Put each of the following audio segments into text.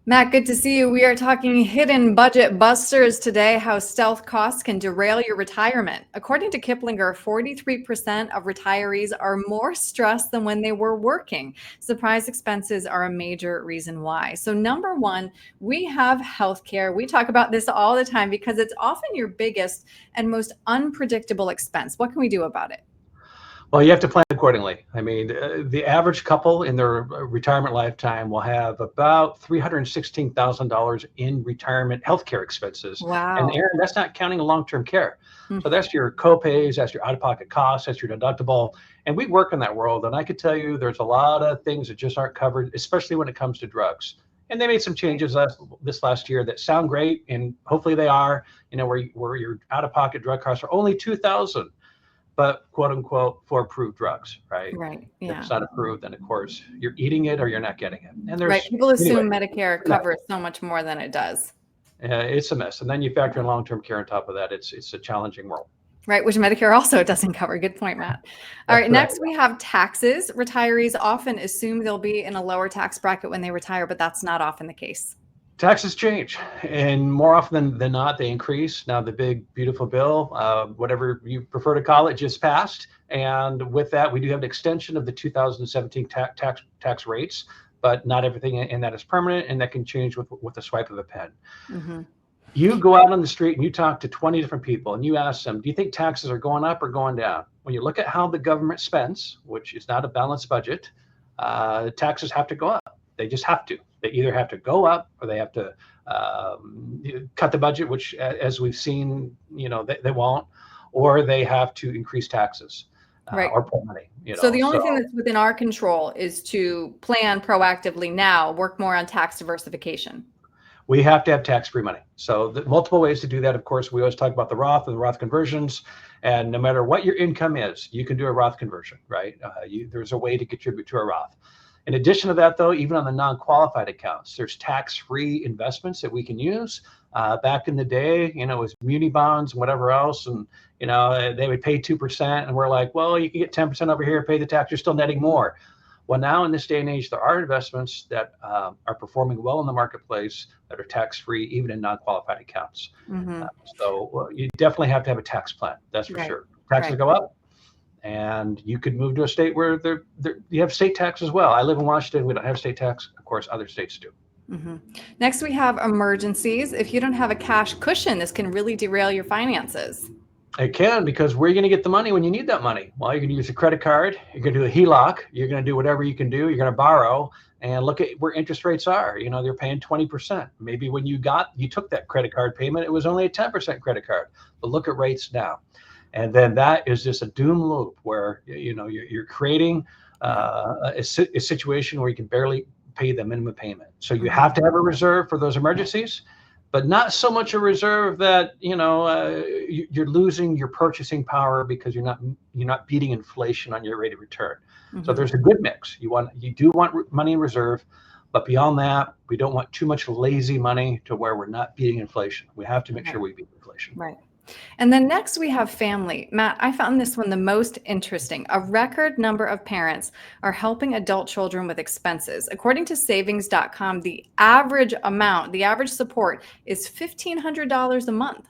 Matt, good to see you. We are talking hidden budget busters today, how stealth costs can derail your retirement. According to Kiplinger, 43% of retirees are more stressed than when they were working. Surprise expenses are a major reason why. So number one, we have healthcare. We talk about this all the time because it's often your biggest and most unpredictable expense. What can we do about it? Well, you have to plan accordingly. I mean, the average couple in their retirement lifetime will have about $316,000 in retirement healthcare expenses. And Wow. Aaron, that's not counting long-term care. Hmm. So that's your co-pays, that's your out-of-pocket costs, that's your deductible. And we work in that world. And I could tell you there's a lot of things that just aren't covered, especially when it comes to drugs. And they made some changes this last year that sound great, and hopefully they are, where your out-of-pocket drug costs are only $2,000, but quote unquote for approved drugs, right? Right. If Yeah. it's not approved, then of course you're eating it or you're not getting it. And Right. there's People anyway, assume Medicare yeah, covers so much more than it does. it's a mess. And then you factor in long-term care on top of that. It's a challenging world. Right, which Medicare also doesn't cover. Good point, Matt. All That's right, correct. next we have taxes. Retirees often assume they'll be in a lower tax bracket when they retire, but that's not often the case. Taxes change, and more often than not, they increase. Now, the big, beautiful bill, whatever you prefer to call it, just passed. And with that, we do have an extension of the 2017 tax rates, but not everything in that is permanent, and that can change with a swipe of a pen. Hmm. You go out on the street and you talk to 20 different people and you ask them, do you think taxes are going up or going down? When you look at how the government spends, which is not a balanced budget, taxes have to go up. They just have to. They either have to go up or they have to cut the budget, which, as we've seen, they won't, or they have to increase taxes Right. or put money. So the only thing that's within our control is to plan proactively now, work more on tax diversification. We have to have tax-free money. So the multiple ways to do that. Of course, we always talk about the Roth and the Roth conversions. And no matter what your income is, you can do a Roth conversion, right? There's a way to contribute to a Roth. In addition to that, though, even on the non-qualified accounts, there's tax-free investments that we can use. Back in the day, it was muni bonds and whatever else. And, they would pay 2%. And we're like, well, you can get 10% over here, pay the tax, you're still netting more. Well, now in this day and age, there are investments that are performing well in the marketplace that are tax-free, even in non-qualified accounts. Mm-hmm. So you definitely have to have a tax plan. That's for sure. Taxes go up, and you could move to a state where you have state tax as well. I live in Washington. We don't have state tax. Of course, other states do. Mm-hmm. Next, we have emergencies. If you don't have a cash cushion, this can really derail your finances. It can, because where are you going to get the money when you need that money? Well, you're going to use a credit card. You're going to do a HELOC. You're going to do whatever you can do. You're going to borrow, and look at where interest rates are. They're paying 20%. Maybe when you took that credit card payment, it was only a 10% credit card. But look at rates now. And then that is just a doom loop where, you're creating a situation where you can barely pay the minimum payment. So you have to have a reserve for those emergencies, but not so much a reserve that you're losing your purchasing power because you're not beating inflation on your rate of return. Mm-hmm. So there's a good mix. You do want money in reserve, but beyond that, we don't want too much lazy money to where we're not beating inflation. We have to make sure we beat inflation. Right. And then next we have family. Matt, I found this one the most interesting. A record number of parents are helping adult children with expenses. According to savings.com, the average support is $1,500 a month.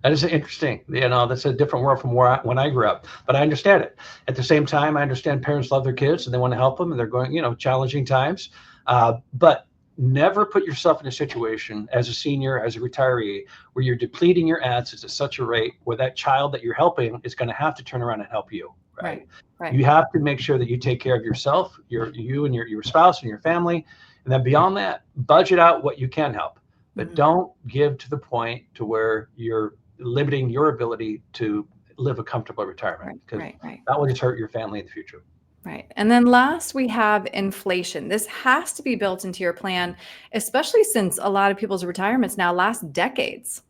That is interesting. That's a different world from when I grew up, but I understand it. At the same time, I understand parents love their kids and they want to help them, and they're going, challenging times. But never put yourself in a situation as a senior, as a retiree, where you're depleting your assets at such a rate where that child that you're helping is going to have to turn around and help you. Right. You have to make sure that you take care of yourself, you and your spouse and your family. And then beyond that, budget out what you can help, but don't give to the point to where you're limiting your ability to live a comfortable retirement, because that will just hurt your family in the future. Right. And then last, we have inflation. This has to be built into your plan, especially since a lot of people's retirements now last decades.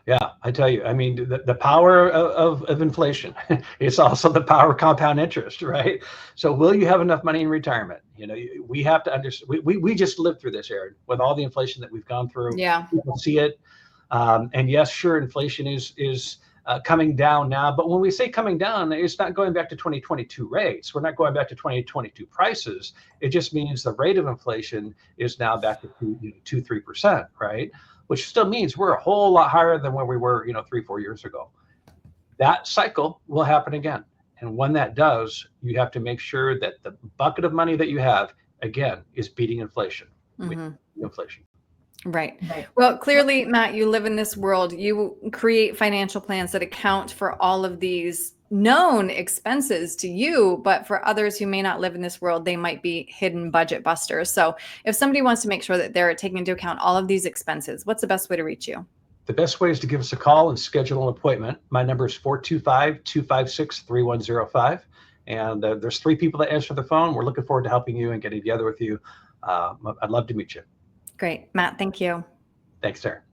Yeah, I tell you, I mean, the power of inflation, it's also the power of compound interest, right? So will you have enough money in retirement? We have to understand, we just lived through this, Aaron, with all the inflation that we've gone through. Yeah. People see it. And yes, sure, inflation is coming down now. But when we say coming down, it's not going back to 2022 rates. We're not going back to 2022 prices. It just means the rate of inflation is now back to 2-3%, right? Which still means we're a whole lot higher than where we were 3-4 years ago. That cycle will happen again. And when that does, you have to make sure that the bucket of money that you have, again, is beating inflation. Inflation. Right. Well, clearly, Matt, you live in this world. You create financial plans that account for all of these known expenses to you, but for others who may not live in this world, they might be hidden budget busters. So if somebody wants to make sure that they're taking into account all of these expenses, what's the best way to reach you? The best way is to give us a call and schedule an appointment. My number is 425-256-3105. And there's 3 people that answer the phone. We're looking forward to helping you and getting together with you. I'd love to meet you. Great. Matt, thank you. Thanks, Sarah.